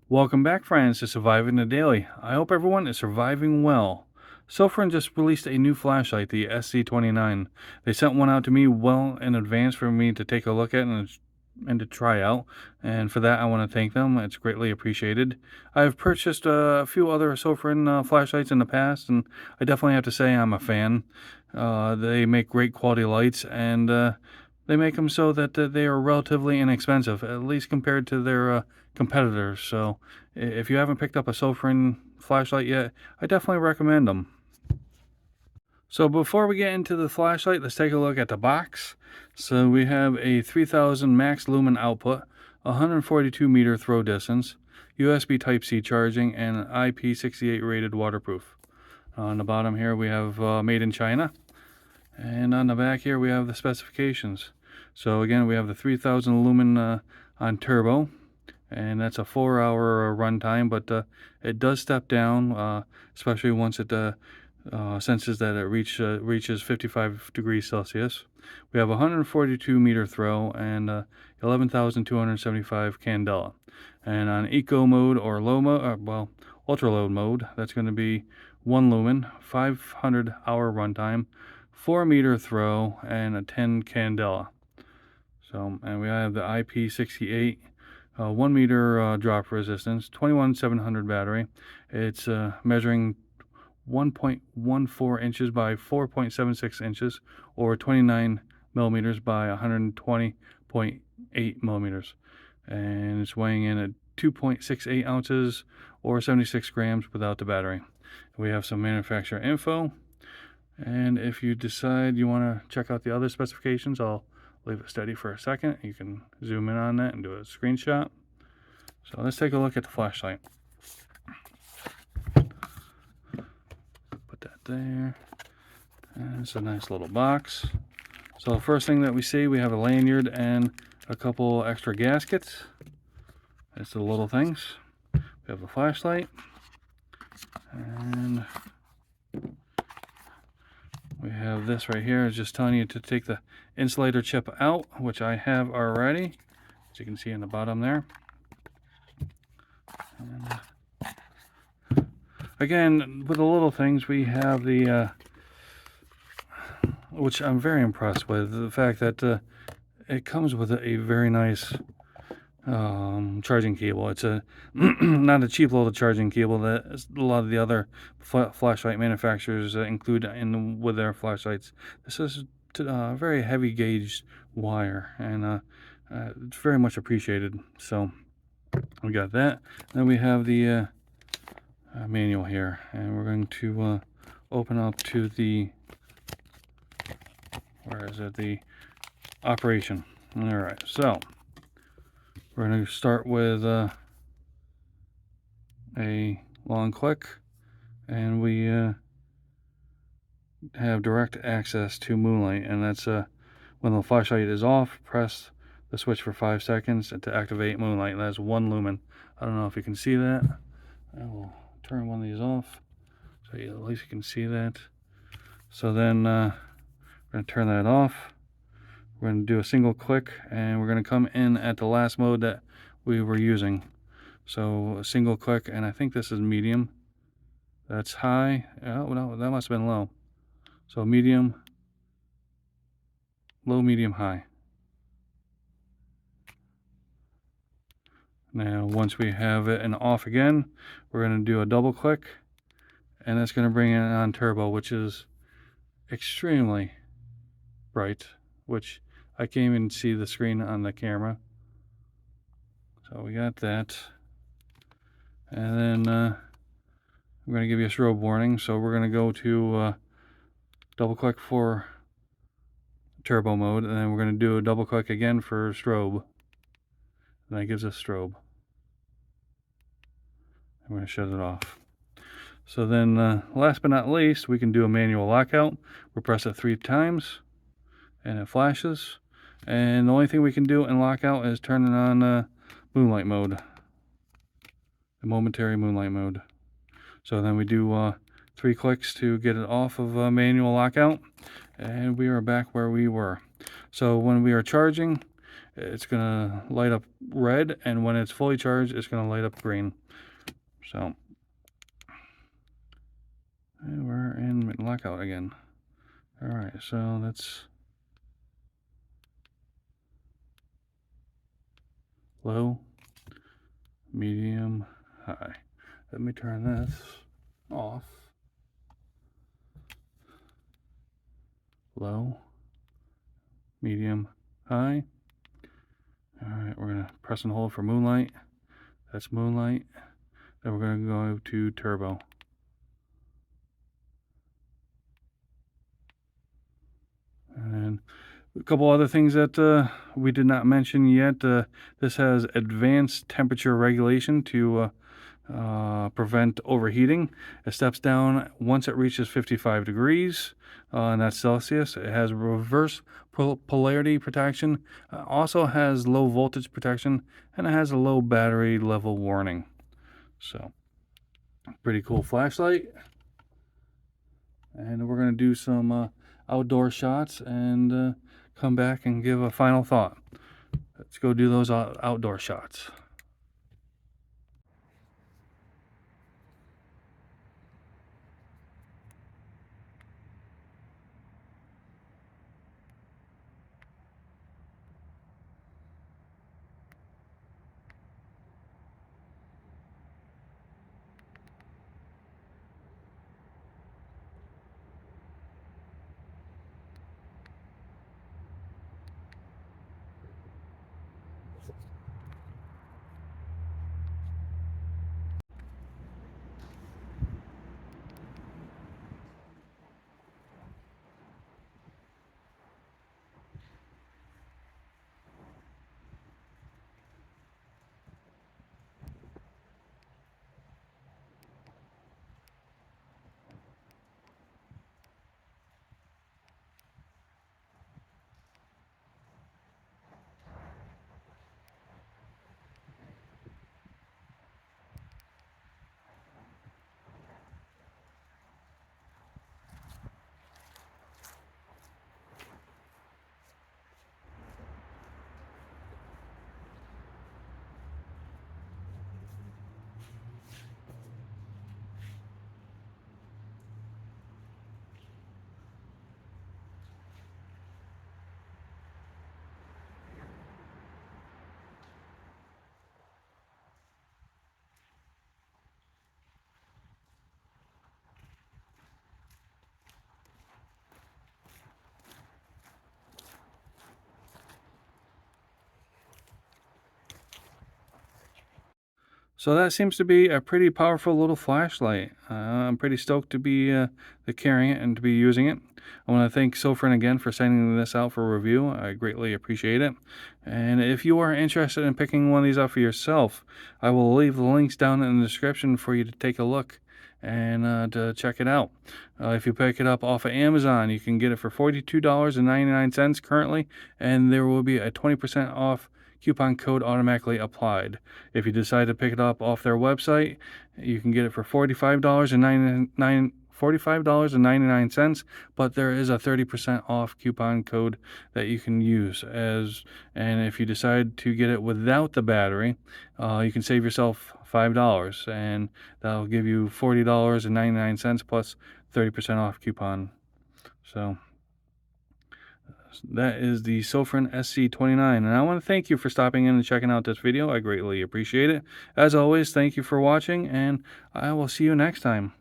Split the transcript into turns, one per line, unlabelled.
Welcome back, friends, to Surviving the Daily. I hope everyone is surviving well. Sofirn just released a new flashlight, the SC29. They sent one out to me well in advance for me to take a look at and to try out. And for that, I want to thank them. It's greatly appreciated. I've purchased a few other Sofirn flashlights in the past, and I definitely have to say I'm a fan. They make great quality lights, and they make them so that they are relatively inexpensive, at least compared to their competitors. So if you haven't picked up a Sofirn flashlight yet, I definitely recommend them. So before we get into the flashlight, let's take a look at the box. So we have a 3000 max lumen output, 142 meter throw distance, USB Type-C charging, and IP68 rated waterproof. On the bottom here we have made in China. And on the back here we have the specifications. So again, we have the 3000 lumen on turbo, and that's a 4-hour runtime, but it does step down, especially once it senses that it reaches 55 degrees Celsius. We have 142 meter throw and 11,275 candela. And on eco mode or low mode, ultra low mode, that's going to be 1 lumen, 500 hour runtime, 4 meter throw, and a 10 candela. So, and we have the IP68 1 meter drop resistance, 21700 battery. It's measuring 1.14 inches by 4.76 inches, or 29 millimeters by 120.8 millimeters. And it's weighing in at 2.68 ounces, or 76 grams without the battery. We have some manufacturer info. And if you decide you want to check out the other specifications, I'll leave it steady for a second. You can zoom in on that and do a screenshot. So let's take a look at the flashlight. Put that there. And it's a nice little box. So the first thing that we see, we have a lanyard and a couple extra gaskets. That's the little things. We have the flashlight. And we have this right here. It's just telling you to take the insulator chip out, which I have already, as you can see in the bottom there. And again, with the little things, we have the, which I'm very impressed with, the fact that it comes with a very nice charging cable. It's a not a cheap little charging cable that a lot of the other flashlight manufacturers include in with their flashlights. This is very heavy gauge wire, and it's very much appreciated. So we got that. Then we have the manual here, and we're going to open up to the, where is it, the operation. All right, so we're going to start with a long click, and we have direct access to moonlight, and that's when the flashlight is off, press the switch for 5 seconds to activate moonlight. That's 1 lumen. I don't know if you can see that. I will turn one of these off so at least you can see that. So then we're going to turn that off. We're going to do a single click, and we're going to come in at the last mode that we were using. So a single click, and I think this is medium. That's high. Oh no, that must have been low. So medium, low, medium, high. Now once we have it and off again, we're going to do a double click, and that's going to bring it on turbo, which is extremely bright, which I can't even see the screen on the camera. So we got that. And then I'm going to give you a strobe warning. So we're going to go to double click for turbo mode, and then we're going to do a double click again for strobe. And that gives us strobe. I'm going to shut it off. So then last but not least, we can do a manual lockout. We'll press it 3 times and it flashes. And the only thing we can do in lockout is turn it on moonlight mode, the momentary moonlight mode. So then we do 3 clicks to get it off of manual lockout, and we are back where we were. So when we are charging, it's going to light up red, and when it's fully charged, it's going to light up green. So, and we're in lockout again. All right, so that's low, medium, high. Let me turn this off. Low, medium, high. All right, we're going to press and hold for moonlight. That's moonlight. Then we're going to go to turbo. And then a couple other things that we did not mention yet. This has advanced temperature regulation to prevent overheating. It steps down once it reaches 55 degrees, and that's Celsius. It has reverse polarity protection, also has low voltage protection, and it has a low battery level warning. So, pretty cool flashlight. And we're going to do some outdoor shots and come back and give a final thought. Let's go do those outdoor shots. So that seems to be a pretty powerful little flashlight. I'm pretty stoked to be carrying it and to be using it. I want to thank Sofirn again for sending this out for review. I greatly appreciate it. And if you are interested in picking one of these up for yourself, I will leave the links down in the description for you to take a look and to check it out. If you pick it up off of Amazon, you can get it for $42.99 currently, and there will be a 20% off coupon code automatically applied. If you decide to pick it up off their website, you can get it for $45.99, but there is a 30% off coupon code that you can use. And if you decide to get it without the battery, you can save yourself $5, and that'll give you $40.99 plus 30% off coupon. So that is the Sofirn SC29, and I want to thank you for stopping in and checking out this video. I greatly appreciate it. As always, thank you for watching, and I will see you next time.